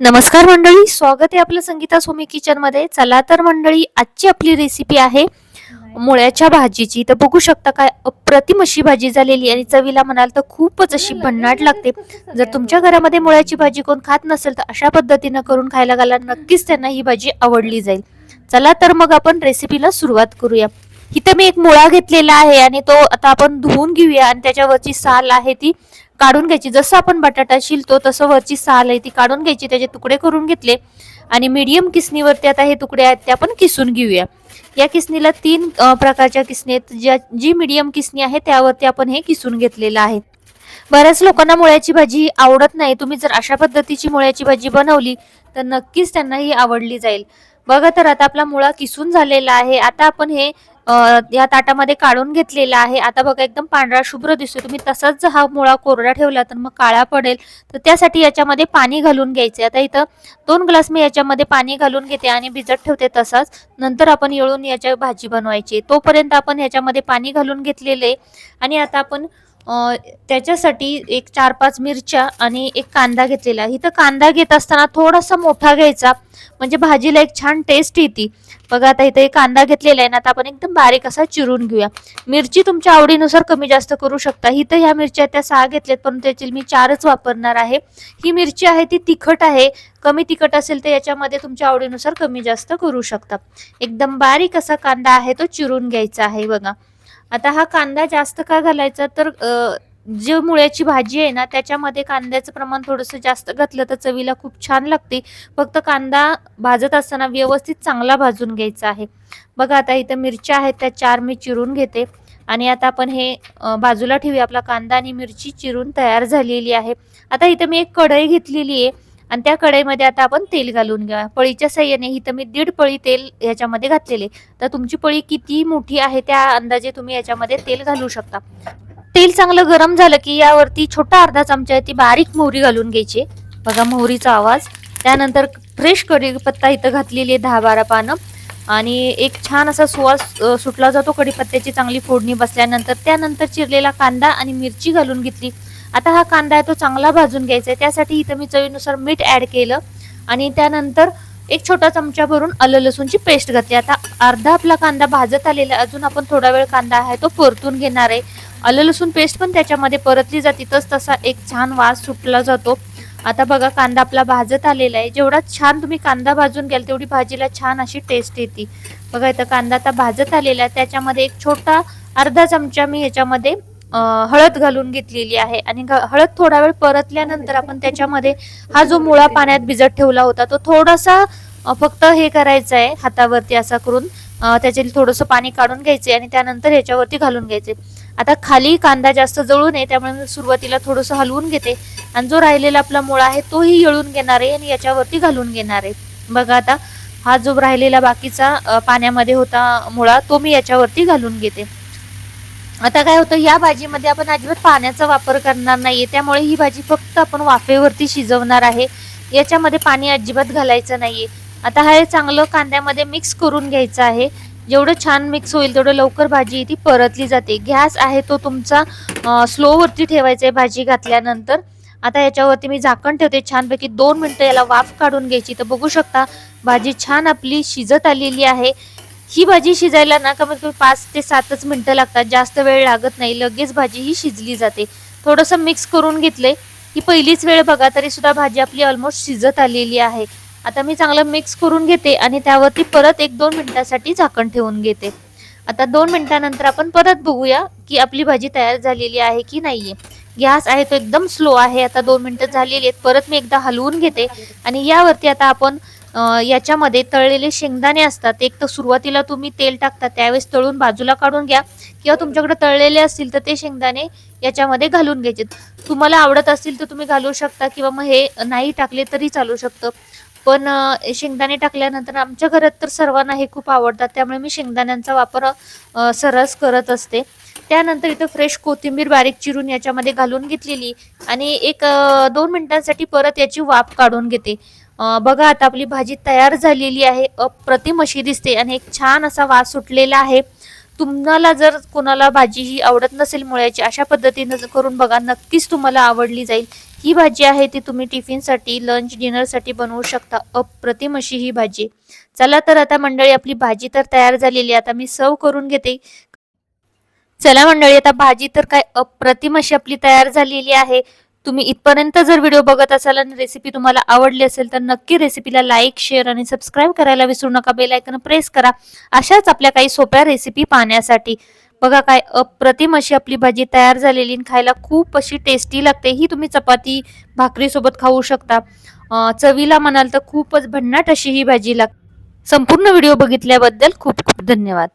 नमस्कार मंडळी, स्वागत आहे आपलं संगीता सोमी किचन मध्ये. चला तर मंडळी, आजची आपली रेसिपी आहे मुळ्याच्या भाजीची. तर बघू शकता काय अप्रतिम अशी भाजी झालेली आणि चवीला म्हणाल तर खूपच अशी भन्नाट लागते. जर तुमच्या घरामध्ये मुळ्याची भाजी कोण खात नसेल तर अशा पद्धतीने करून खायला घाला, नक्कीच त्यांना ही भाजी आवडली जाईल. चला तर मग आपण रेसिपीला सुरुवात करूया. इथे मी एक मुळा घेतलेला आहे आणि तो आता आपण धुवून घेऊया आणि त्याच्यावरची साल आहे ती काढून घ्यायची. जसं आपण बटाटा शिलतो तसं वरची साल आहे ती काढून घ्यायची. त्याचे तुकडे करून घेतले आणि मीडियम किसणीवरती आता हे तुकडे आहेत ते आपण किसून घेऊया. या किसणीला तीन प्रकारच्या किसणी आहेत. जी मीडियम किसणी आहे त्यावरती आपण हे किसून घेतलेलं आहे. बऱ्याच लोकांना मुळ्याची भाजी आवडत नाही. तुम्ही जर अशा पद्धतीची मुळ्याची भाजी बनवली तर नक्कीच त्यांना ही आवडली जाईल. बघा तर आता आपला मुळा किसून झालेला आहे. आता आपण हे या ताटामध्ये काढून घेतलेला आहे. आता बघा एकदम पांढरा शुभ्र दिसतो. तुम्ही तसाच हा मुळा कोरडा ठेवला तर मग काळा पडेल. तर त्यासाठी याच्यामध्ये पाणी घालून घ्यायचे. आता इथं 2 ग्लास मी याच्यामध्ये पाणी घालून घेते आणि भिजत ठेवते तसाच. नंतर आपण येळून याची भाजी बनवायची. तोपर्यंत आपण याच्यामध्ये पाणी घालून घेतलेले आणि आता आपण त्याच्यासाठी एक 4-5 मिरच्या आणि एक कांदा घेतलेला. इथं कांदा घेत असताना थोडासा मोठा घ्यायचा, म्हणजे भाजीला एक छान टेस्ट येते. बघा आता इथे कांदा घेतलेला आहे ना, आता आपण एकदम बारीक असा चिरून घेऊया. मिरची तुमच्या आवडीनुसार कमी जास्त करू शकता. इथं ह्या मिरच्या त्या 6 घेतल्यात, पण त्याची मी 4च वापरणार आहे. ही मिरची आहे ती तिखट आहे. कमी तिखट असेल तर याच्यामध्ये तुमच्या आवडीनुसार कमी जास्त करू शकता. एकदम बारीक असा कांदा आहे तो चिरून घ्यायचा आहे. बघा आता हा कांदा जास्त का घालायचा तर जी मुळ्याची भाजी आहे ना त्याच्यामध्ये कांद्याचं प्रमाण थोडंसं जास्त घातलं तर चवीला खूप छान लागते. फक्त कांदा भाजत असताना व्यवस्थित चांगला भाजून घ्यायचा आहे. बघा आता इथं मिरच्या आहेत त्या 4 मी चिरून घेते आणि आता आपण हे बाजूला ठेवूया. आपला कांदा आणि मिरची चिरून तयार झालेली आहे. आता इथं मी एक कढई घेतलेली आहे आणि त्या कढईमध्ये आता आपण तेल घालून घ्या. पळीच्या साह्याने इथं मी 1.5 पळी तेल ह्याच्यामध्ये घातलेले. तर तुमची पळी किती मोठी आहे त्या अंदाजे तुम्ही याच्यामध्ये तेल घालू शकता. तेल चांगलं गरम झालं की यावरती छोटा अर्धा चमचा ती बारीक मोहरी घालून घ्यायची. बघा मोहरीचा आवाज. त्यानंतर फ्रेश कढीपत्ता इथं घातलेली 10-12 पानं आणि एक छान असा सुवास सुटला जातो कढीपत्त्याची चांगली फोडणी बसल्यानंतर. त्यानंतर चिरलेला कांदा आणि मिरची घालून घेतली. आता हा कांदा आहे तो चांगला भाजून घ्यायचा आहे. त्यासाठी इथं मी चवीनुसार मीठ ऍड केलं आणि त्यानंतर एक छोटा चमचा भरून आलं लसूणची पेस्ट घातली. आता अर्धा आपला कांदा भाजत आलेला, अजून आपण थोडा वेळ कांदा आहे तो परतून घेणार आहे. आलं लसूण पेस्ट पण त्याच्यामध्ये परतली जाते, तसा एक छान वास सुटला जातो. आता बघा कांदा आपला भाजत आलेला आहे. जेवढा छान तुम्ही कांदा भाजून घ्याल तेवढी भाजीला छान अशी टेस्ट येते. बघा इथं कांदा आता भाजत आलेला आहे. त्याच्यामध्ये एक छोटा अर्धा चमचा मी ह्याच्यामध्ये हळद घालून घेतलेली आहे आणि हळद थोडा वेळ परतल्यानंतर आपण त्याच्यामध्ये हा जो मुळा पाण्यात भिजत ठेवला होता तो थोडासा फक्त हे करायचं आहे हातावरती असा करून त्याचे थोडंसं पाणी काढून घ्यायचे आणि त्यानंतर ह्याच्यावरती घालून घ्यायचे. आता खाली कांदा जास्त जळू नये त्यामुळे मी सुरुवातीला थोडंसं हलवून घेते आणि जो राहिलेला आपला मुळा आहे तोही येळून घेणार आहे आणि याच्यावरती घालून घेणार आहे. बघा आता हा जो राहिलेला बाकीचा पाण्यामध्ये होता मुळा तो मी याच्यावरती घालून घेते. आता काय होतं या भाजीमध्ये आपण अजिबात पाण्याचा वापर करणार नाहीये, त्यामुळे ही भाजी फक्त आपण वाफेवरती शिजवणार आहे. याच्यामध्ये पाणी अजिबात घालायचं नाहीये. आता हे चांगलं कांद्यामध्ये मिक्स करून घ्यायचं आहे. जेवढं छान मिक्स होईल तेवढं लवकर भाजी ती परतली जाते. गॅस आहे तो तुमचा स्लो वरती ठेवायचा आहे भाजी घातल्यानंतर. आता याच्यावरती मी झाकण ठेवते. छानपैकी 2 मिनिटं याला वाफ काढून घ्यायची. तर बघू शकता भाजी छान आपली शिजत आलेली आहे. ही भाजी शिजायला ना कमीत कमी 5 ते 7च मिनिटं लागतात, जास्त वेळ लागत नाही. लगेच भाजी ही शिजली जाते. थोडंसं मिक्स करून घेतलंय. ही पहिलीच वेळ बघा तरी सुद्धा भाजी आपली ऑलमोस्ट शिजत आलेली आहे. आता मी चांगलं मिक्स करून घेते आणि त्यावरती परत 1-2 मिनिटांसाठी झाकण ठेवून घेते. आता 2 मिनिटांनंतर आपण परत बघूया की आपली भाजी तयार झालेली आहे की नाहीये. गॅस आहे तो एकदम स्लो आहे. आता 2 मिनिटं झालेली आहेत. परत मी एकदा हलवून घेते आणि यावरती आता आपण याच्यामध्ये तळलेले शेंगदाणे असतात. एक तर सुरुवातीला तुम्ही तेल टाकता त्यावेळेस तळून बाजूला काढून घ्या किंवा तुमच्याकडे तळलेले असतील तर ते शेंगदाणे याच्यामध्ये घालून घ्यायचे. तुम्हाला आवडत असतील तर तुम्ही घालू शकता किंवा मग हे नाही टाकले तरी चालू शकतं. पण शेंगदाणे टाकल्यानंतर आमच्या घरात तर सर्वांना हे खूप आवडतात, त्यामुळे मी शेंगदाण्यांचा वापर सर्रास करत असते. त्यानंतर इथं फ्रेश कोथिंबीर बारीक चिरून याच्यामध्ये घालून घेतलेली आणि एक 2 मिनिटांसाठी परत याची वाफ काढून घेते. बघा आता आपली भाजी तयार झालेली आहे. अप्रतिम अशी दिसते आणि एक छान असा वास सुटलेला आहे. तुम्हाला जर कोणाला भाजी ही आवडत नसेल मुळ्याची, अशा पद्धतीने करून बघा, नक्कीच तुम्हाला आवडली जाईल. ही भाजी आहे ती तुम्ही टिफिनसाठी, लंच, डिनरसाठी बनवू शकता. अप्रतिम अशी ही भाजी. चला तर आता मंडळी आपली भाजी तर तयार झालेली आहे. आता मी सर्व करून घेते. चला मंडळी आता भाजी तर काय अप्रतिम अशी आपली तयार झालेली आहे. तुम्ही इथपर्यंत जर व्हिडिओ बघत असाल आणि रेसिपी तुम्हाला आवडली असेल तर नक्की रेसिपीला लाईक, शेअर आणि सबस्क्राईब करायला विसरू नका. बेल आयकॉन प्रेस करा अशाच आपल्या काही सोप्या रेसिपी पाहण्यासाठी. बघा काय अप्रतिम अशी आपली भाजी तयार झालेली आणि खायला खूप अशी टेस्टी लागते. ही तुम्ही चपाती, भाकरी सोबत खाऊ शकता. चवीला म्हणाल तर खूपच भन्नाट अशी ही भाजी लागते. संपूर्ण व्हिडिओ बघितल्याबद्दल खूप खूप धन्यवाद.